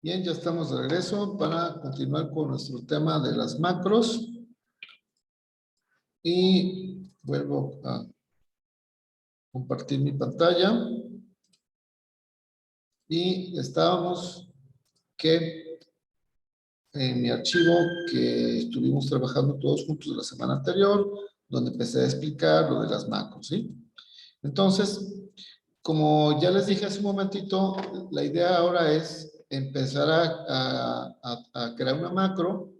Bien, ya estamos de regreso para continuar con nuestro tema de las macros. Y vuelvo a compartir mi pantalla. Y estábamos que en mi archivo que estuvimos trabajando todos juntos la semana anterior, donde empecé a explicar lo de las macros, ¿sí? Entonces, como ya les dije hace un momentito, la idea ahora es empezar a crear una macro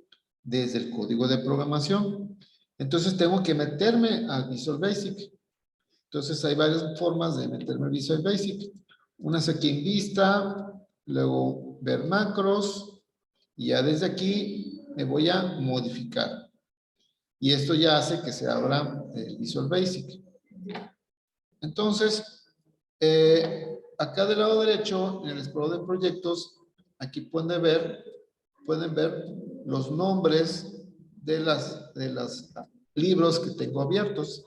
desde el código de programación. Entonces tengo que meterme al Visual Basic. Entonces hay varias formas de meterme al Visual Basic. Una es aquí en Vista, luego ver macros, y ya desde aquí me voy a modificar. Y esto ya hace que se abra el Visual Basic. Entonces, acá del lado derecho, en el explorador de proyectos, aquí pueden ver los nombres de los libros que tengo abiertos.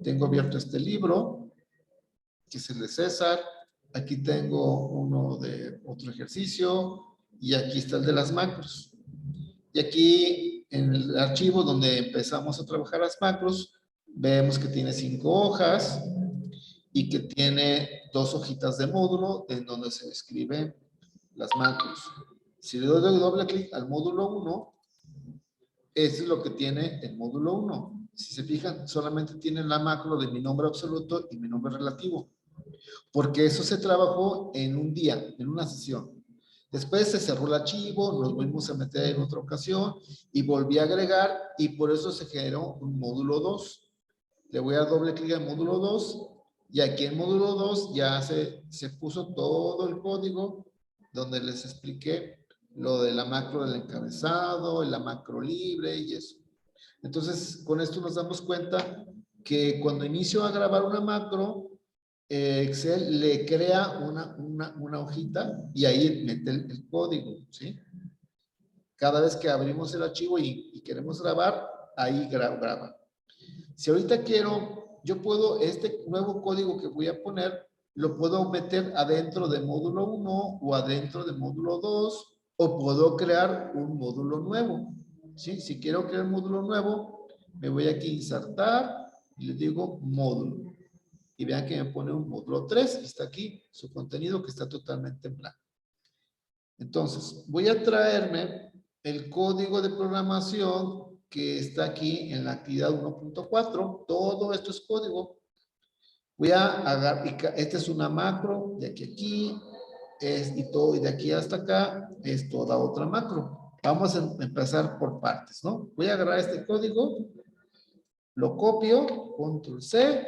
Tengo abierto este libro, que es el de César. Aquí tengo uno de otro ejercicio, y aquí está el de las macros. Y aquí en el archivo donde empezamos a trabajar las macros, vemos que tiene 5 hojas y que tiene 2 hojitas de módulo en donde se escriben las macros. Si le doy doble clic al módulo 1, eso es lo que tiene el módulo 1. Si se fijan, solamente tiene la macro de mi nombre absoluto y mi nombre relativo, porque eso se trabajó en un día, en una sesión. Después se cerró el archivo, nos volvimos a meter en otra ocasión y volví a agregar, y por eso se generó un módulo 2. Le voy a dar doble clic al módulo 2, y aquí en módulo 2 ya se puso todo el código donde les expliqué lo de la macro del encabezado, la macro libre y eso. Entonces, con esto nos damos cuenta que cuando inicio a grabar una macro, Excel le crea una hojita y ahí mete el código, ¿sí? Cada vez que abrimos el archivo y queremos grabar, ahí graba. Si ahorita quiero, yo puedo, este nuevo código que voy a poner, lo puedo meter adentro de módulo 1 o adentro de módulo 2, o puedo crear un módulo nuevo, ¿sí? Si quiero crear un módulo nuevo, me voy aquí a insertar y le digo módulo. Y vean que me pone un módulo 3, y está aquí su contenido que está totalmente en blanco. Entonces, voy a traerme el código de programación que está aquí en la actividad 1.4. Todo esto es código. Voy a agarrar, esta es una macro, de aquí a aquí, y todo, y de aquí hasta acá es toda otra macro. Vamos a empezar por partes, ¿no? Voy a agarrar este código, lo copio, control C,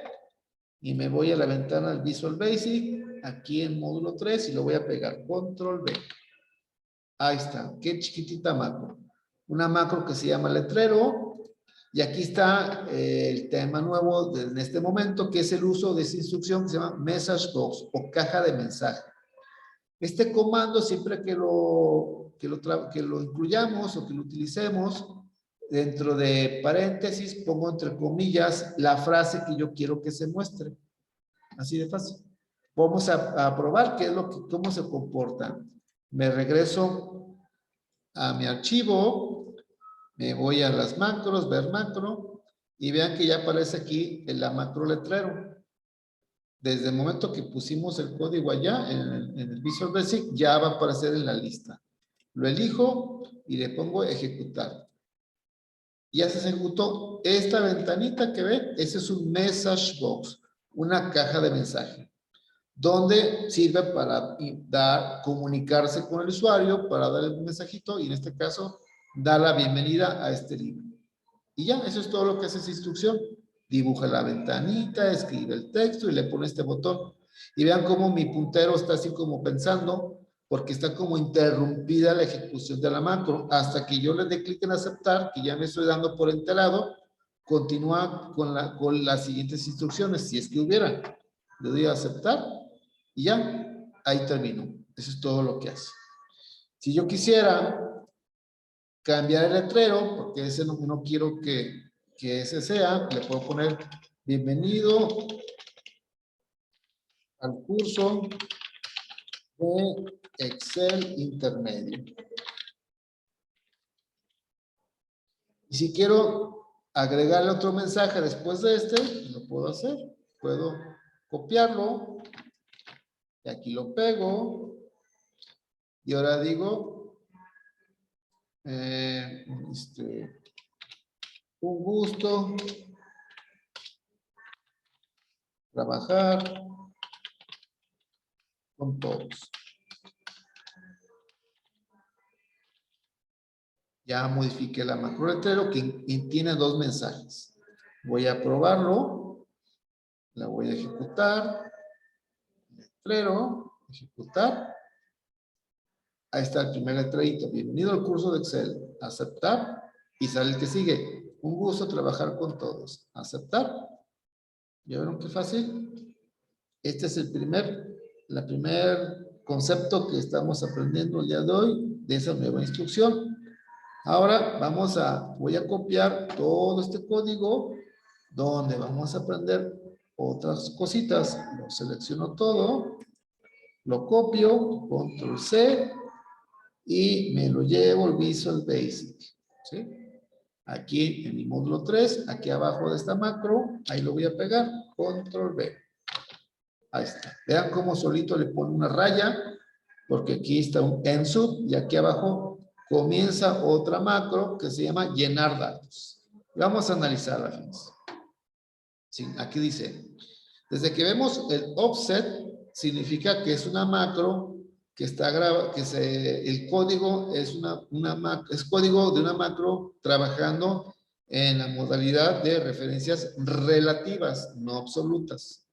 y me voy a la ventana del Visual Basic, aquí en módulo 3, y lo voy a pegar, control V. Ahí está, qué chiquitita macro. Una macro que se llama letrero, y aquí está el tema nuevo en este momento, que es el uso de esa instrucción que se llama message box o caja de mensaje. Este comando, siempre que lo incluyamos o que lo utilicemos, dentro de paréntesis pongo entre comillas la frase que yo quiero que se muestre. Así de fácil. Vamos a probar qué es cómo se comporta. Me regreso a mi archivo, me voy a las macros, ver macro, y vean que ya aparece aquí la macro letrero. Desde el momento que pusimos el código allá en el Visual Basic, ya va a aparecer en la lista. Lo elijo y le pongo ejecutar. Ya se ejecutó. Esta ventanita que ven, ese es un message box, una caja de mensaje, donde sirve para comunicarse con el usuario, para darle un mensajito, y en este caso, dar la bienvenida a este libro. Y ya, eso es todo lo que hace esa instrucción. Dibuja la ventanita, escribe el texto y le pone este botón. Y vean cómo mi puntero está así como pensando, porque está como interrumpida la ejecución de la macro. Hasta que yo le dé clic en aceptar, que ya me estoy dando por enterado, continúa con las siguientes instrucciones, si es que hubiera. Le doy a aceptar y ya, ahí termino. Eso es todo lo que hace. Si yo quisiera cambiar el letrero, porque ese no quiero que ese sea, le puedo poner bienvenido al curso de Excel intermedio. Y si quiero agregarle otro mensaje después de este, lo puedo hacer. Puedo copiarlo. Y aquí lo pego. Y ahora digo, un gusto trabajar con todos. Ya modifiqué la macro letrero que tiene dos mensajes. Voy a probarlo. La voy a ejecutar. Letrero, ejecutar. Ahí está el primer letrerito. Bienvenido al curso de Excel. Aceptar. Y sale el que sigue. Un gusto trabajar con todos. Aceptar. ¿Ya vieron qué fácil? Este es el primer concepto que estamos aprendiendo el día de hoy de esa nueva instrucción. Ahora voy a copiar todo este código donde vamos a aprender otras cositas. Lo selecciono todo, lo copio, control C y me lo llevo al Visual Basic. ¿Sí? Aquí en mi módulo 3, aquí abajo de esta macro, ahí lo voy a pegar, control V. Ahí está. Vean cómo solito le pone una raya, porque aquí está un EndSub y aquí abajo comienza otra macro que se llama llenar datos. Vamos a analizarla, fíjense. Sí, aquí dice, desde que vemos el offset, significa que es una macro que está grabada, el código es es código de una macro trabajando en la modalidad de referencias relativas, no absolutas.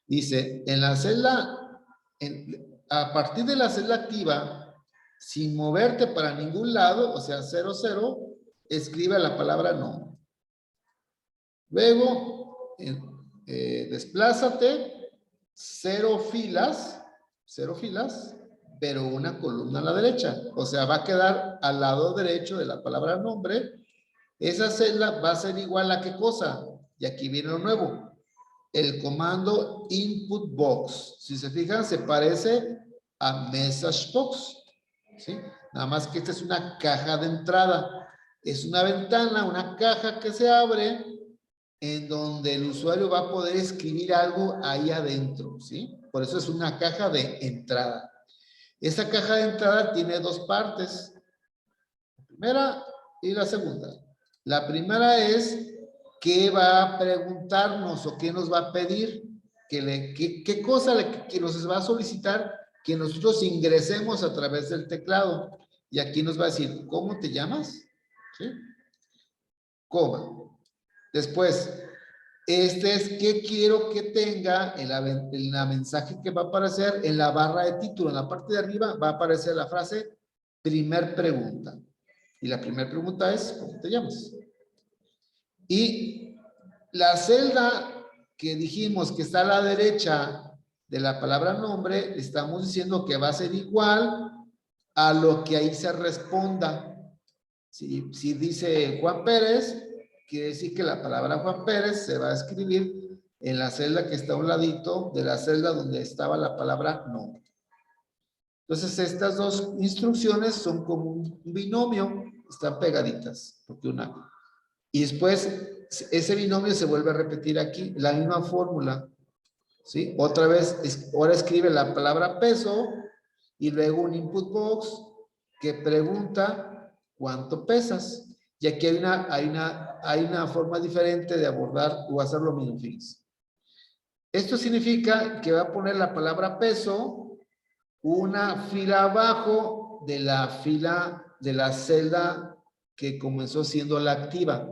Dice, en la celda, a partir de la celda activa, sin moverte para ningún lado, o sea, 0, 0, escribe la palabra no. Luego, desplázate, 0 filas, pero una columna a la derecha. O sea, va a quedar al lado derecho de la palabra nombre. Esa celda va a ser igual a qué cosa. Y aquí viene lo nuevo. El comando input box. Si se fijan, se parece a message box. ¿Sí? Nada más que esta es una caja de entrada. Es una ventana, una caja que se abre en donde el usuario va a poder escribir algo ahí adentro. ¿Sí? Por eso es una caja de entrada. Esa caja de entrada tiene dos partes. La primera y la segunda. La primera es qué va a preguntarnos o qué nos va a pedir, qué cosa que nos va a solicitar que nosotros ingresemos a través del teclado. Y aquí nos va a decir, ¿cómo te llamas? ¿Sí? Coma. Después, qué quiero que tenga en la mensaje que va a aparecer en la barra de título. En la parte de arriba va a aparecer la frase primer pregunta. Y la primera pregunta es, ¿cómo te llamas? Y la celda que dijimos que está a la derecha de la palabra nombre, estamos diciendo que va a ser igual a lo que ahí se responda. Si dice Juan Pérez, quiere decir que la palabra Juan Pérez se va a escribir en la celda que está a un ladito de la celda donde estaba la palabra nombre. Entonces, estas dos instrucciones son como un binomio, están pegaditas, porque y después ese binomio se vuelve a repetir aquí, la misma fórmula, ¿sí? Otra vez, ahora escribe la palabra peso y luego un input box que pregunta cuánto pesas. Y aquí hay una forma diferente de abordar o hacer lo mismo, fíjense. Esto significa que va a poner la palabra peso una fila abajo de la fila de la celda que comenzó siendo la activa.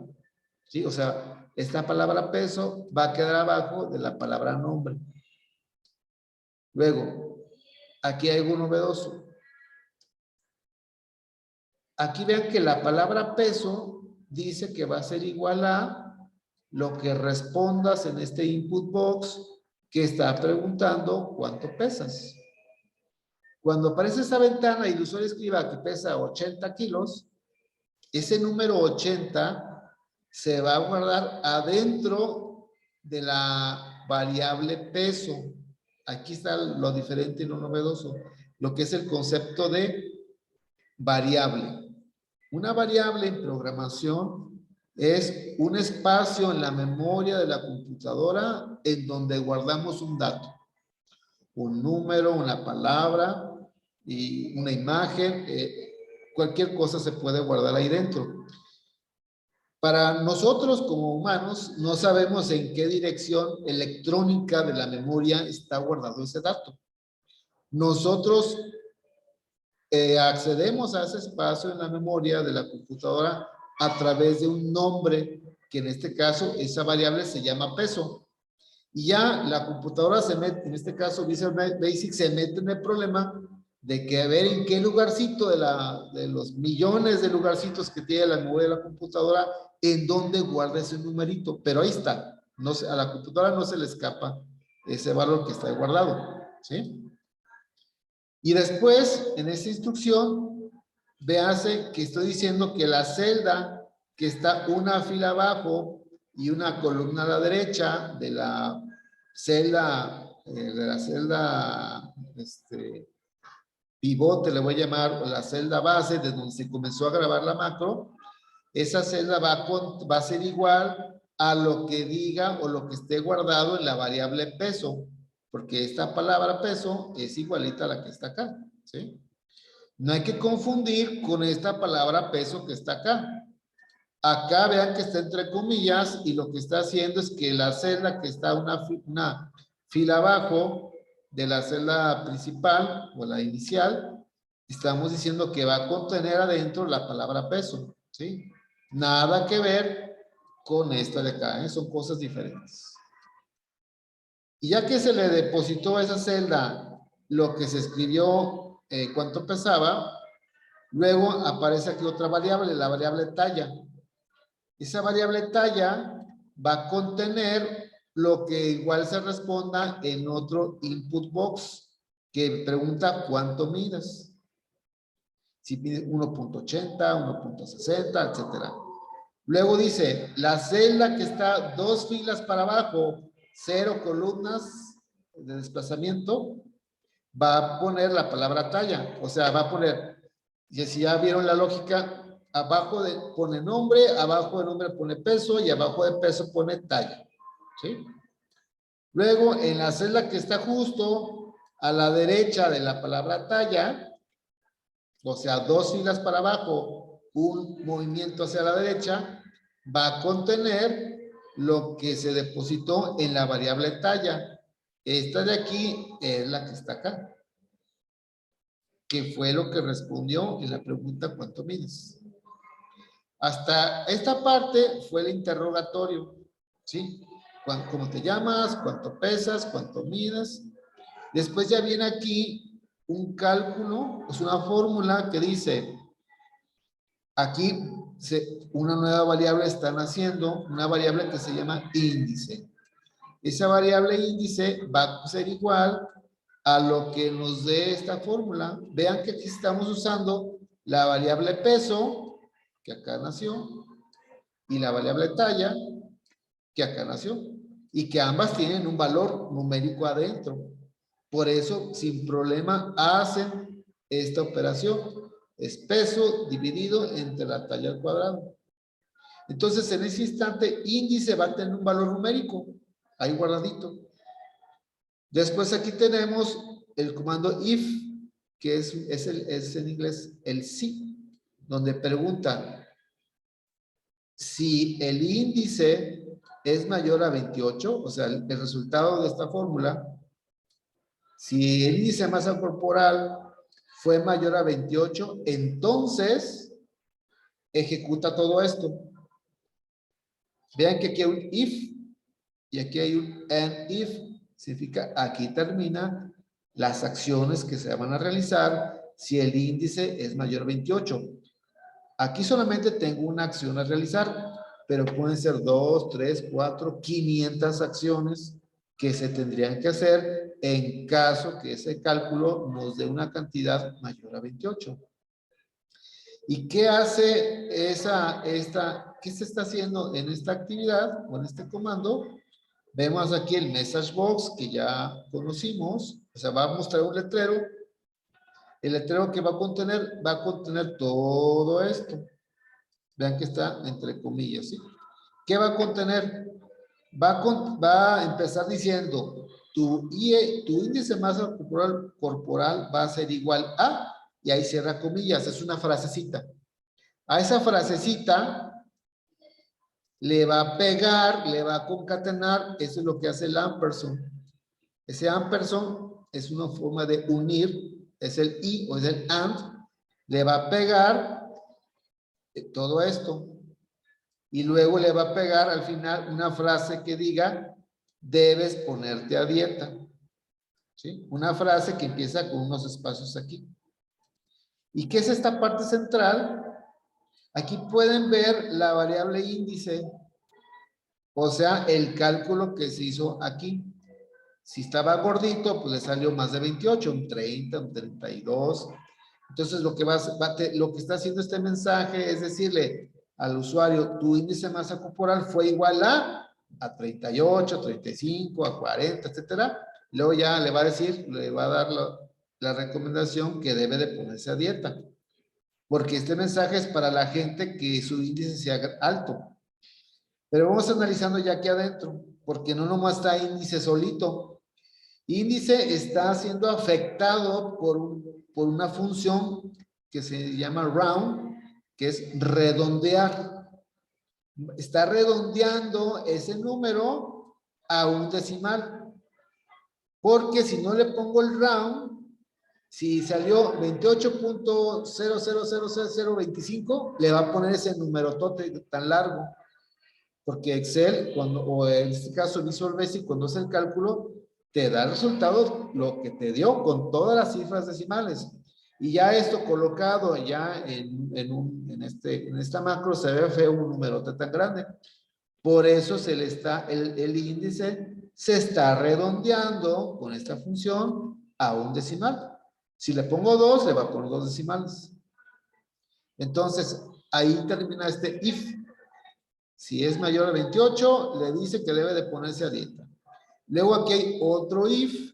¿Sí? O sea, esta palabra peso va a quedar abajo de la palabra nombre. Luego, aquí hay algo novedoso. Aquí vean que la palabra peso dice que va a ser igual a lo que respondas en este input box que está preguntando cuánto pesas. Cuando aparece esa ventana y el usuario escriba que pesa 80 kilos, ese número 80 se va a guardar adentro de la variable peso. Aquí está lo diferente y lo novedoso. lo que es el concepto de variable. Una variable en programación es un espacio en la memoria de la computadora en donde guardamos un dato, un número, una palabra y una imagen, cualquier cosa se puede guardar ahí dentro. Para nosotros como humanos no sabemos en qué dirección electrónica de la memoria está guardado ese dato. Nosotros accedemos a ese espacio en la memoria de la computadora a través de un nombre, que en este caso esa variable se llama peso. Y ya la computadora se mete, en este caso Visual Basic se mete en el problema de que a ver en qué lugarcito de los millones de lugarcitos que tiene la memoria de la computadora, en dónde guarda ese numerito. Pero ahí está. No, a la computadora no se le escapa ese valor que está guardado. ¿Sí? Y después, en esta instrucción, véase que estoy diciendo que la celda que está una fila abajo y una columna a la derecha de la celda, pivote, le voy a llamar, o la celda base de donde se comenzó a grabar la macro, esa celda va a ser igual a lo que diga o lo que esté guardado en la variable peso, porque esta palabra peso es igualita a la que está acá, ¿sí? No hay que confundir con esta palabra peso que está acá. Acá vean que está entre comillas y lo que está haciendo es que la celda que está una fila abajo de la celda principal o la inicial, estamos diciendo que va a contener adentro la palabra peso, ¿sí? Nada que ver con esta de acá, ¿eh? Son cosas diferentes. Y ya que se le depositó a esa celda lo que se escribió, cuánto pesaba, luego aparece aquí otra variable, la variable talla. Esa variable talla va a contener lo que igual se responda en otro input box que pregunta cuánto mides. Si mide 1.80, 1.60, etcétera. Luego dice, la celda que está 2 filas para abajo, 0 columnas de desplazamiento, va a poner la palabra talla. O sea, va a poner, y si ya vieron la lógica, abajo pone nombre, abajo de nombre pone peso y abajo de peso pone talla. ¿Sí? Luego, en la celda que está justo a la derecha de la palabra talla, o sea, 2 filas para abajo, un movimiento hacia la derecha, va a contener lo que se depositó en la variable talla. Esta de aquí es la que está acá, que fue lo que respondió en la pregunta ¿cuánto mides? Hasta esta parte fue el interrogatorio, ¿sí? ¿Cómo te llamas? ¿Cuánto pesas? ¿Cuánto mides? Después ya viene aquí un cálculo, es una fórmula que dice, aquí una nueva variable están haciendo, una variable que se llama índice. Esa variable índice va a ser igual a lo que nos dé esta fórmula. Vean que aquí estamos usando la variable peso, que acá nació, y la variable talla, que acá nació, y que ambas tienen un valor numérico adentro. Por eso, sin problema, hacen esta operación. Es peso dividido entre la talla al cuadrado. Entonces, en ese instante, índice va a tener un valor numérico, ahí guardadito. Después aquí tenemos el comando if, que es en inglés el si, donde pregunta si el índice es mayor a 28, o sea, el resultado de esta fórmula, si el índice de masa corporal fue mayor a 28, entonces ejecuta todo esto. Vean que aquí hay un if y aquí hay un and if. Significa aquí termina las acciones que se van a realizar si el índice es mayor a 28. Aquí solamente tengo una acción a realizar, pero pueden ser 2, 3, 4, 500 acciones que se tendrían que hacer en caso que ese cálculo nos dé una cantidad mayor a 28. ¿Y qué hace qué se está haciendo en esta actividad o en este comando? Vemos aquí el message box que ya conocimos, o sea, va a mostrar un letrero El letrero que va a contener todo esto. Vean que está entre comillas, ¿sí? ¿Qué va a contener? Va a empezar diciendo, tu índice de masa corporal va a ser igual a, y ahí cierra comillas, es una frasecita. A esa frasecita le va a pegar, le va a concatenar, eso es lo que hace el ampersand. Ese ampersand es una forma de unir, es el y o es el and, le va a pegar todo esto. Y luego le va a pegar al final una frase que diga, debes ponerte a dieta. ¿Sí? Una frase que empieza con unos espacios aquí. ¿Y qué es esta parte central? Aquí pueden ver la variable índice, o sea, el cálculo que se hizo aquí. Si estaba gordito, pues le salió más de 28, un 30, un 32. Entonces, lo que está haciendo este mensaje es decirle al usuario, tu índice de masa corporal fue igual a 38, 35, a 40, etcétera. Luego ya le va a decir, le va a dar la recomendación que debe de ponerse a dieta. Porque este mensaje es para la gente que su índice sea alto. Pero vamos analizando ya aquí adentro, porque no nomás está índice solito. Índice está siendo afectado por una función que se llama round, que es redondear. Está redondeando ese número a un decimal. Porque si no le pongo el round, si salió 28.000025, le va a poner ese número tan largo. Porque Excel, o en este caso Visual Basic, cuando hace el cálculo, te da el resultado lo que te dio con todas las cifras decimales. Y ya esto colocado ya en esta macro se ve feo un número tan grande. Por eso el índice se está redondeando con esta función a un decimal. Si le pongo 2, le va a poner 2 decimales. Entonces, ahí termina este if. Si es mayor a 28, le dice que debe de ponerse a dieta. Luego aquí hay otro if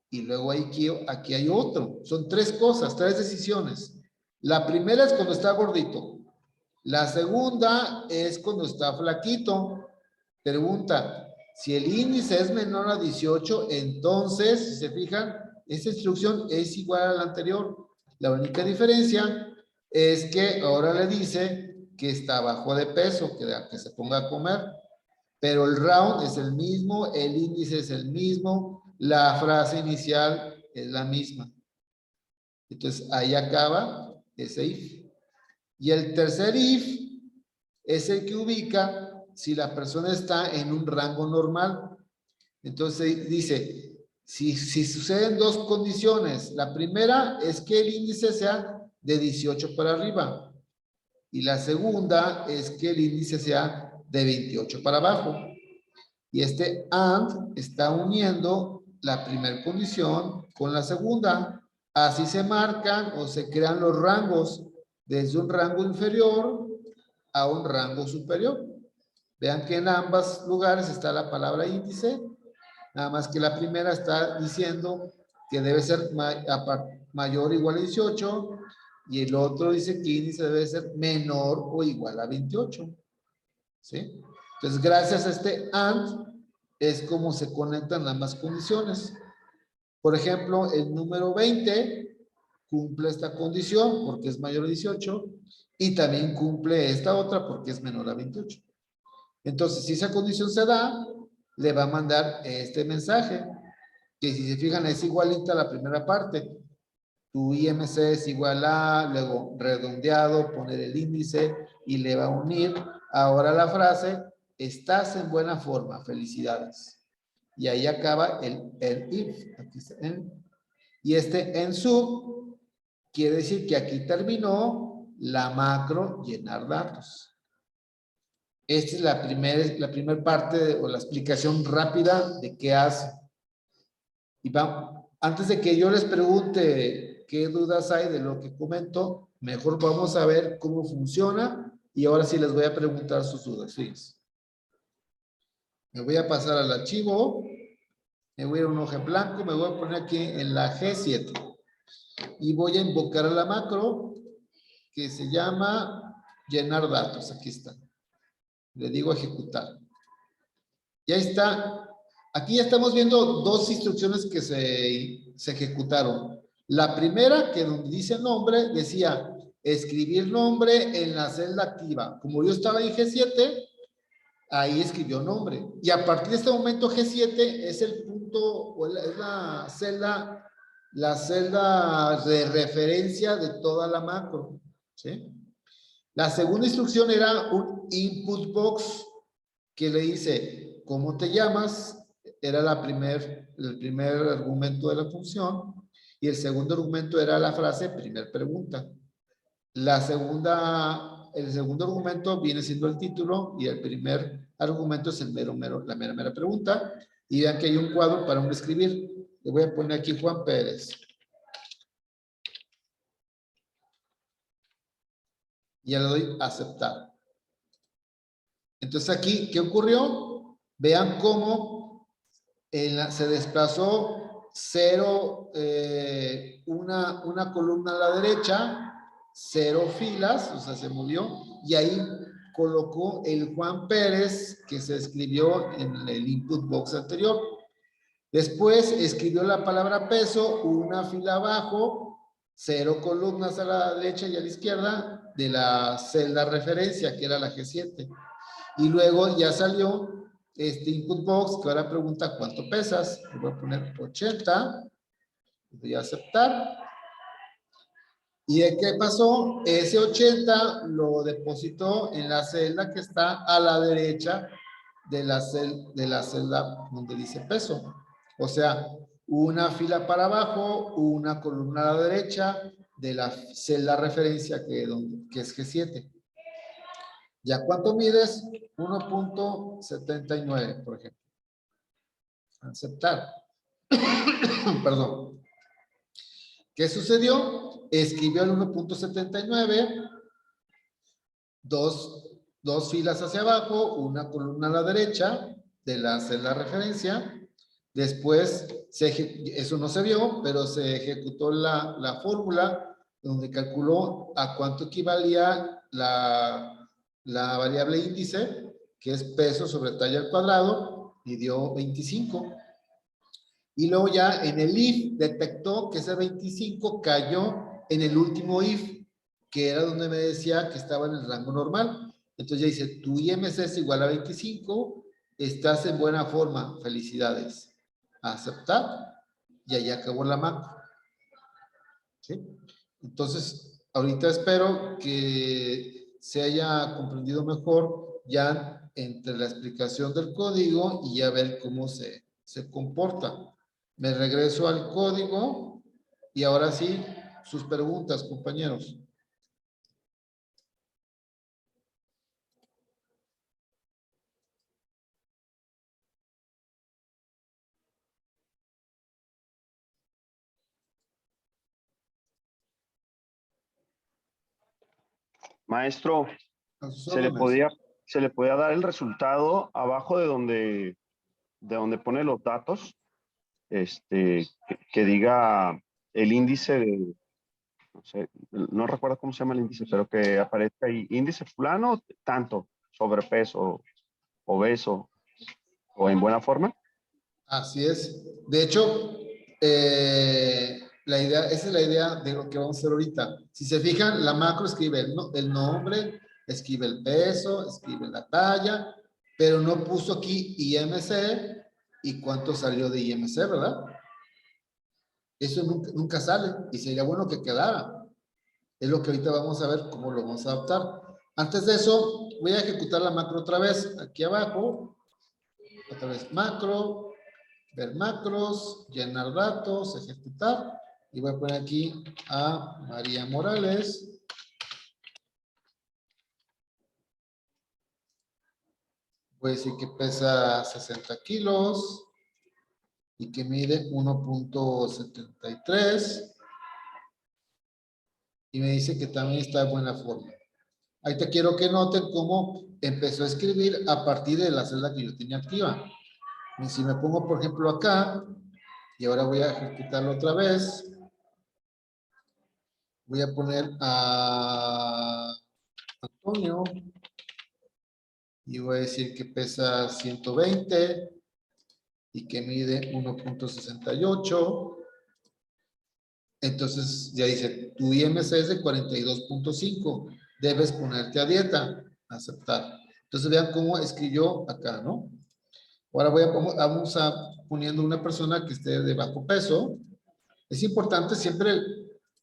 y luego aquí hay otro. Son tres cosas, tres decisiones. La primera es cuando está gordito. La segunda es cuando está flaquito. Pregunta, si el índice es menor a 18, entonces, si se fijan, esta instrucción es igual a la anterior. La única diferencia es que ahora le dice que está bajo de peso, que se ponga a comer. Pero el round es el mismo, el índice es el mismo, la frase inicial es la misma. Entonces, ahí acaba ese if. Y el tercer if es el que ubica si la persona está en un rango normal. Entonces, dice, si suceden dos condiciones, la primera es que el índice sea de 18 para arriba. Y la segunda es que el índice sea de 28 para abajo. Y este AND está uniendo la primera condición con la segunda. Así se marcan o se crean los rangos desde un rango inferior a un rango superior. Vean que en ambos lugares está la palabra índice, nada más que la primera está diciendo que debe ser mayor o igual a 18 y el otro dice que índice debe ser menor o igual a 28. ¿Sí? Entonces, gracias a este AND es como se conectan ambas condiciones. Por ejemplo, el número 20 cumple esta condición porque es mayor a 18 y también cumple esta otra porque es menor a 28. Entonces, si esa condición se da, le va a mandar este mensaje, que si se fijan es igualita a la primera parte. Tu IMC es igual a, luego redondeado, poner el índice y le va a unir ahora la frase, estás en buena forma, felicidades. Y ahí acaba el if. Aquí está en. Y este en sub quiere decir que aquí terminó la macro llenar datos. Esta es la primera parte o la explicación rápida de qué hace. Y antes de que yo les pregunte qué dudas hay de lo que comento, mejor vamos a ver cómo funciona y ahora sí les voy a preguntar sus dudas. Fíjense. Me voy a pasar al archivo, me voy a un hoja en blanco, me voy a poner aquí en la G7. y voy a invocar a la macro que se llama llenar datos. Aquí está. Le digo ejecutar. Ya está. Aquí ya estamos viendo dos instrucciones que se ejecutaron. La primera, que donde dice nombre, decía escribir nombre en la celda activa. Como yo estaba en G7, ahí escribió nombre. Y a partir de este momento G7 es el punto, o es la celda de referencia de toda la macro. ¿Sí? La segunda instrucción era un input box que le dice, ¿cómo te llamas? Era el primer argumento de la función. Y el segundo argumento era la frase, primer pregunta. El segundo argumento viene siendo el título y el primer argumento es la mera pregunta. Y vean que hay un cuadro para uno escribir. Le voy a poner aquí Juan Pérez. Y ya le doy a aceptar. Entonces aquí, ¿qué ocurrió? Vean cómo se desplazó una columna a la derecha, 0 filas, o sea, se movió, y ahí colocó el Juan Pérez que se escribió en el input box anterior. Después escribió la palabra peso, una fila abajo, 0 columnas a la derecha y a la izquierda de la celda referencia, que era la G7. Y luego ya salió este input box que ahora pregunta cuánto pesas. Le voy a poner 80. Voy a aceptar. ¿Y de qué pasó? Ese 80 lo depositó en la celda que está a la derecha de la celda donde dice peso. O sea, una fila para abajo, una columna a la derecha de la celda referencia que es G7. ¿Ya cuánto mides? 1.79, por ejemplo. Aceptar. Perdón. ¿Qué sucedió? Escribió el 1.79, dos filas hacia abajo, una columna a la derecha de la celda referencia. Después, eso no se vio, pero se ejecutó la fórmula donde calculó a cuánto equivalía la variable índice, que es peso sobre talla al cuadrado, y dio 25. Y luego ya en el if detectó que ese 25 cayó en el último if, que era donde me decía que estaba en el rango normal. Entonces ya dice, tu IMC es igual a 25, estás en buena forma, felicidades. Aceptar, y ahí acabó la macro. ¿Sí? Entonces, ahorita espero que se haya comprendido mejor ya entre la explicación del código y ya ver cómo se comporta. Me regreso al código y ahora sí, sus preguntas, compañeros. Maestro, A sus se le órdenes. podía dar el resultado abajo de donde pone los datos, que diga el índice de, no sé, no recuerdo cómo se llama el índice, pero que aparezca ahí, índice fulano, tanto, sobrepeso, obeso o en buena forma. Así es. De hecho, esa es la idea de lo que vamos a hacer ahorita. Si se fijan, la macro escribe el nombre, escribe el peso, escribe la talla, pero no puso aquí IMC y cuánto salió de IMC, ¿verdad? Eso nunca sale y sería bueno que quedara. Es lo que ahorita vamos a ver cómo lo vamos a adaptar. Antes de eso, voy a ejecutar la macro otra vez. Aquí abajo, otra vez macro, ver macros, llenar datos, ejecutar. Y voy a poner aquí a María Morales. Voy a decir que pesa 60 kilos y que mide 1.73. Y me dice que también está en buena forma. Ahí te quiero que noten cómo empezó a escribir a partir de la celda que yo tenía activa. Y si me pongo, por ejemplo, acá, y ahora voy a ejecutarlo otra vez, Voy a poner a Antonio y voy a decir que pesa 120 y que mide 1.68. Entonces ya dice, tu IMC es de 42.5, debes ponerte a dieta, aceptar. Entonces vean cómo escribió acá, ¿no? Ahora vamos a poniendo una persona que esté de bajo peso. Es importante siempre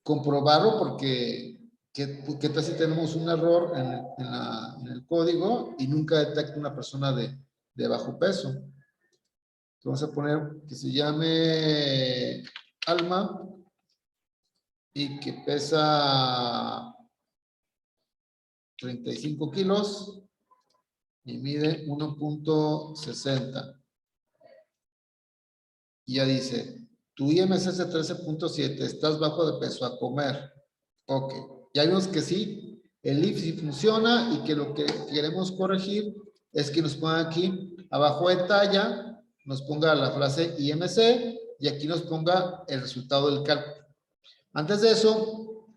comprobarlo porque ¿qué tal si tenemos un error en el código y nunca detecta una persona de bajo peso? Entonces vamos a poner que se llame Alma y que pesa 35 kilos y mide 1.60. Y ya dice, tu IMC es de 13.7, estás bajo de peso, a comer. Ok, ya vimos que sí, el if sí funciona y que lo que queremos corregir es que nos ponga aquí, abajo de talla, nos ponga la frase IMC y aquí nos ponga el resultado del cálculo. Antes de eso,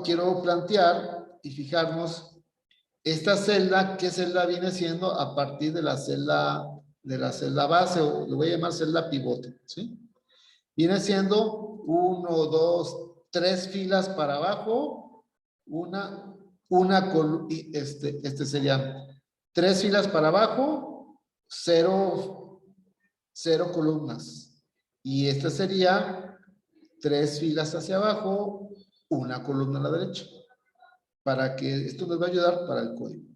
quiero plantear y fijarnos esta celda, ¿qué celda viene siendo a partir de la celda base, o le voy a llamar celda pivote, ¿sí? Viene siendo 1, 2, 3 filas para abajo, serían 3 filas para abajo, 0 columnas. Y esta sería 3 filas hacia abajo, una columna a la derecha. Para que esto nos va a ayudar para el código.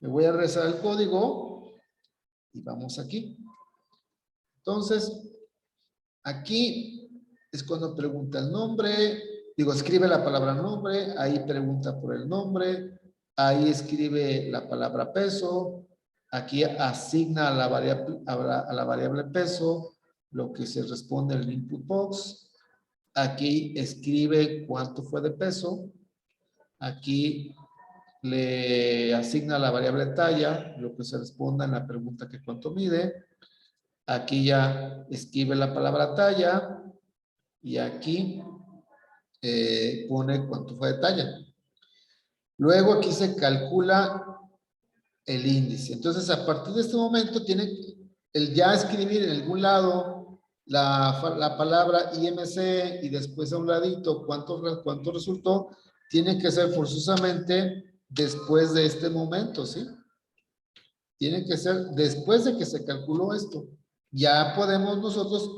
Me voy a regresar al código y vamos aquí. Entonces, aquí es cuando pregunta el nombre, escribe la palabra nombre, ahí pregunta por el nombre, ahí escribe la palabra peso, aquí asigna a la variable peso lo que se responde en el input box, aquí escribe cuánto fue de peso, aquí le asigna la variable talla, lo que se responda en la pregunta que cuánto mide. Aquí ya escribe la palabra talla y aquí pone cuánto fue de talla. Luego aquí se calcula el índice. Entonces, a partir de este momento tiene el ya escribir en algún lado la palabra IMC y después a un ladito cuánto resultó, tiene que ser forzosamente después de este momento, ¿sí? Tiene que ser después de que se calculó esto. Ya podemos nosotros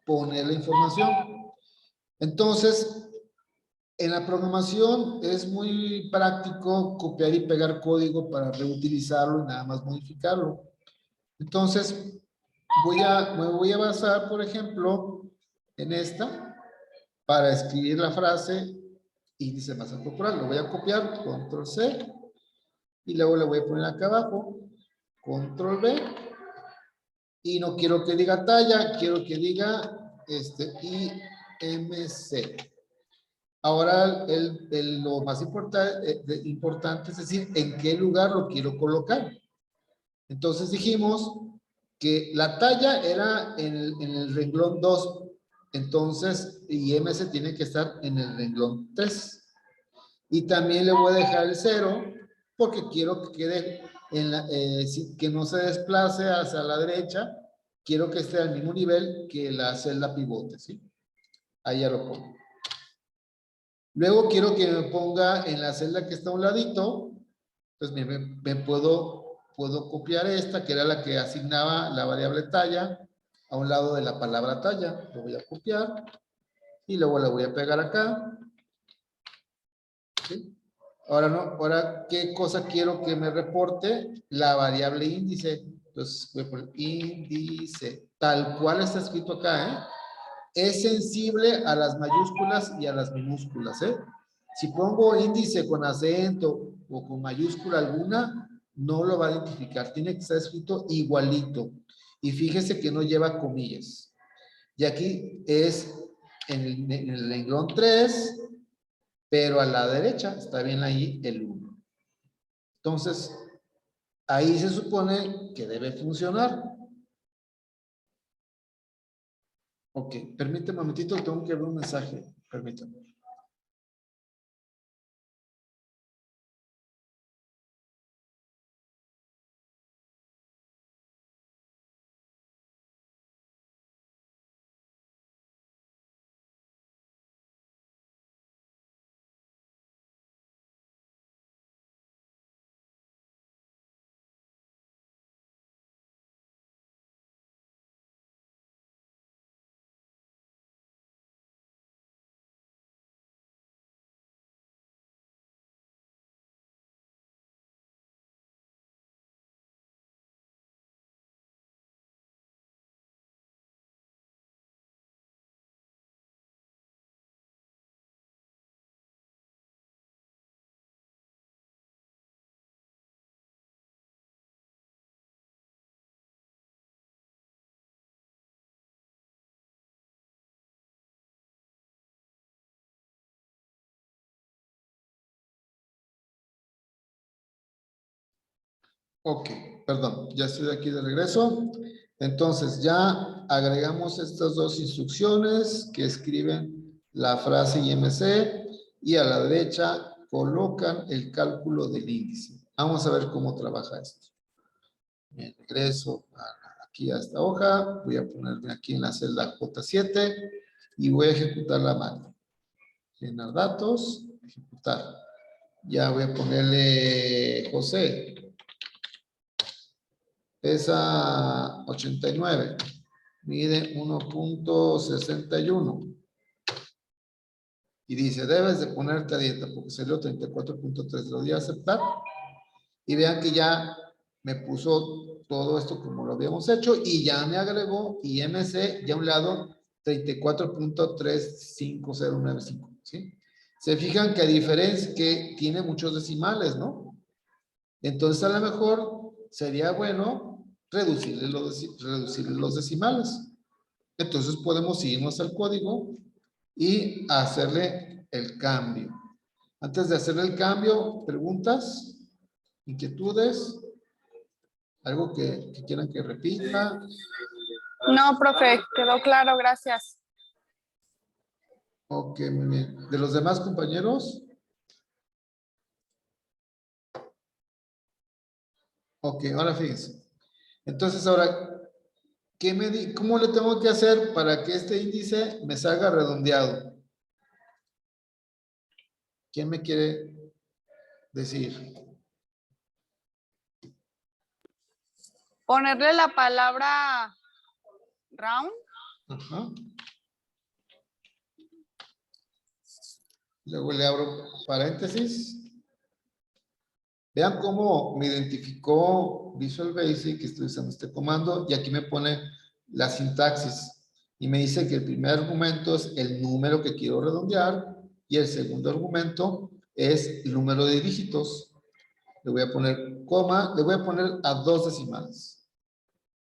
poner la información. Entonces, en la programación es muy práctico copiar y pegar código para reutilizarlo y nada más modificarlo. Entonces, me voy a basar, por ejemplo, en esta para escribir la frase índice de masa corporal. Lo voy a copiar, control C, y luego le voy a poner acá abajo, control V, y no quiero que diga talla, quiero que diga IMC. Ahora, lo más importante es decir, en qué lugar lo quiero colocar. Entonces dijimos que la talla era en el renglón 2. Entonces, IMC tiene que estar en el renglón 3. Y también le voy a dejar el 0 porque quiero que quede que no se desplace hacia la derecha. Quiero que esté al mismo nivel que la celda pivote, ¿sí? Ahí ya lo pongo. Luego quiero que me ponga en la celda que está a un ladito. Pues me puedo copiar esta, que era la que asignaba la variable talla, a un lado de la palabra talla. Lo voy a copiar y luego la voy a pegar acá. ¿Sí? Ahora, ¿qué cosa quiero que me reporte? La variable índice. Entonces, voy a poner índice, tal cual está escrito acá, ¿eh? Es sensible a las mayúsculas y a las minúsculas, ¿eh? Si pongo índice con acento o con mayúscula alguna, no lo va a identificar. Tiene que estar escrito igualito. Y fíjese que no lleva comillas. Y aquí es en el renglón 3, pero a la derecha está bien ahí el 1. Entonces, ahí se supone que debe funcionar. Ok, permíteme un momentito, tengo que ver un mensaje. Permítame. Ok, perdón, ya estoy aquí de regreso. Entonces, ya agregamos estas dos instrucciones que escriben la frase IMC y a la derecha colocan el cálculo del índice. Vamos a ver cómo trabaja esto. Bien, regreso aquí a esta hoja. Voy a ponerme aquí en la celda J7 y voy a ejecutar la macro. Llenar datos, ejecutar. Ya voy a ponerle José. Pesa 89, mide 1.61 y dice, debes de ponerte a dieta porque salió 34.3, lo di a aceptar y vean que ya me puso todo esto como lo habíamos hecho y ya me agregó IMC ya a un lado 34.35095, ¿sí? Se fijan que a diferencia que tiene muchos decimales, ¿no? Entonces, a lo mejor sería bueno reducirle los decimales. Entonces, podemos irnos al código y hacerle el cambio. Antes de hacerle el cambio, preguntas, inquietudes, algo que quieran que repita. No, profe, quedó claro, gracias. Ok, muy bien. ¿De los demás compañeros? Ok, ahora fíjense. Entonces, ahora, ¿cómo le tengo que hacer para que este índice me salga redondeado? ¿Quién me quiere decir? Ponerle la palabra round. Ajá. Luego le abro paréntesis. Vean cómo me identificó Visual Basic, que estoy usando este comando, y aquí me pone la sintaxis. Y me dice que el primer argumento es el número que quiero redondear, y el segundo argumento es el número de dígitos. Le voy a poner coma, le voy a poner a 2 decimales.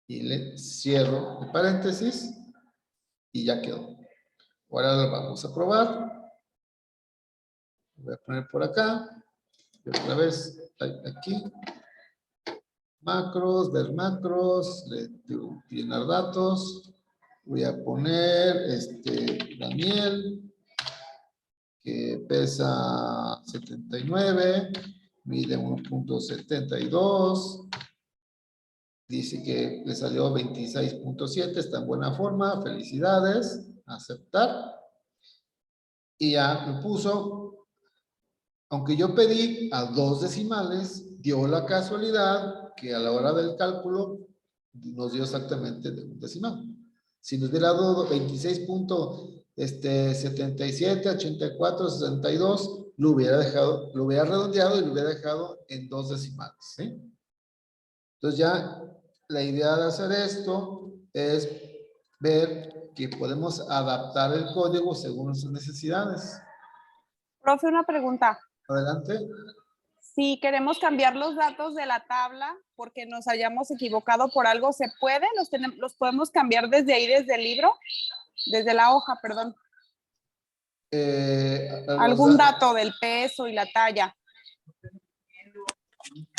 Y le cierro el paréntesis, y ya quedó. Ahora lo vamos a probar. Voy a poner por acá. Y otra vez, aquí. Macros, ver macros, llenar datos. Voy a poner Daniel, que pesa 79, mide 1.72. Dice que le salió 26.7, está en buena forma. Felicidades. Aceptar. Y ya lo puso. Aunque yo pedí a 2 decimales, dio la casualidad que a la hora del cálculo nos dio exactamente de un decimal. Si nos hubiera dado 26.77, 84, 62, lo hubiera redondeado y lo hubiera dejado en 2 decimales, ¿sí? Entonces ya la idea de hacer esto es ver que podemos adaptar el código según nuestras necesidades. Profe, una pregunta. Adelante. Si queremos cambiar los datos de la tabla porque nos hayamos equivocado por algo, ¿se puede? ¿Los podemos cambiar desde ahí, desde el libro? Desde la hoja, perdón. Algún dato del peso y la talla.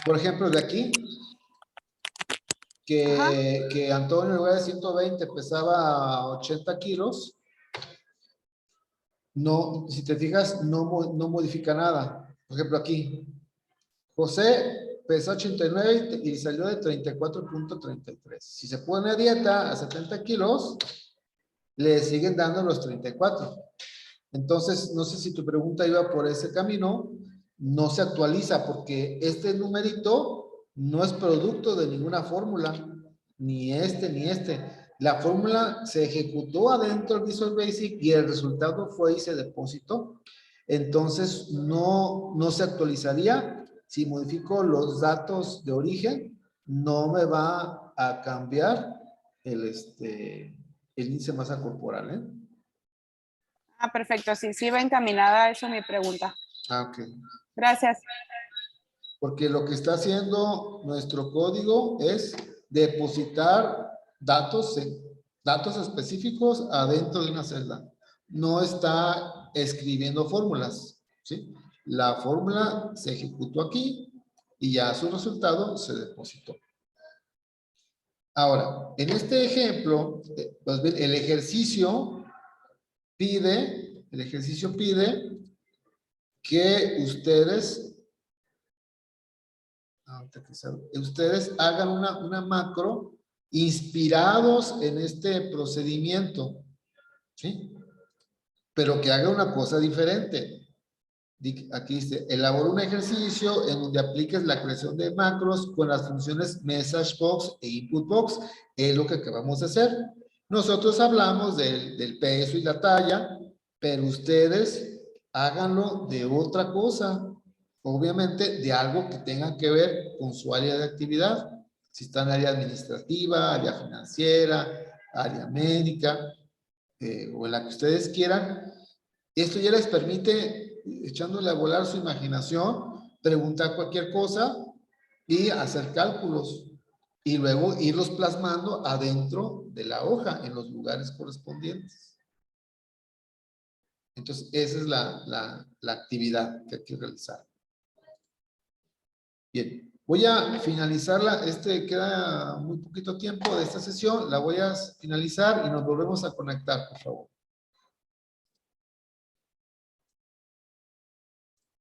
Por ejemplo, de aquí, que Antonio en lugar de 120 pesaba 80 kilos, no, si te fijas, no modifica nada. Por ejemplo, aquí, José pesó 89 y salió de 34.33. Si se pone a dieta a 70 kilos, le siguen dando los 34. Entonces, no sé si tu pregunta iba por ese camino, no se actualiza porque este numerito no es producto de ninguna fórmula, ni ni este. La fórmula se ejecutó adentro del Visual Basic y el resultado fue y se depositó. Entonces, no se actualizaría. Si modifico los datos de origen, no me va a cambiar el índice de masa corporal, ¿eh? Ah, perfecto. Sí, va encaminada a eso mi pregunta. Ah, ok. Gracias. Porque lo que está haciendo nuestro código es depositar datos específicos adentro de una celda. No está escribiendo fórmulas, ¿sí? La fórmula se ejecutó aquí y ya su resultado se depositó. Ahora, en este ejemplo, pues bien, el ejercicio pide que ustedes hagan una macro inspirados en este procedimiento, ¿sí? Pero que haga una cosa diferente. Aquí dice, elabora un ejercicio en donde apliques la creación de macros con las funciones message box e input box. Es lo que acabamos de hacer. Nosotros hablamos del peso y la talla, pero ustedes háganlo de otra cosa. Obviamente de algo que tenga que ver con su área de actividad. Si está en área administrativa, área financiera, área médica, o en la que ustedes quieran. Esto ya les permite, echándole a volar su imaginación, preguntar cualquier cosa y hacer cálculos. Y luego irlos plasmando adentro de la hoja, en los lugares correspondientes. Entonces, esa es la actividad que hay que realizar. Bien, voy a finalizarla. Queda muy poquito tiempo de esta sesión. La voy a finalizar y nos volvemos a conectar, por favor.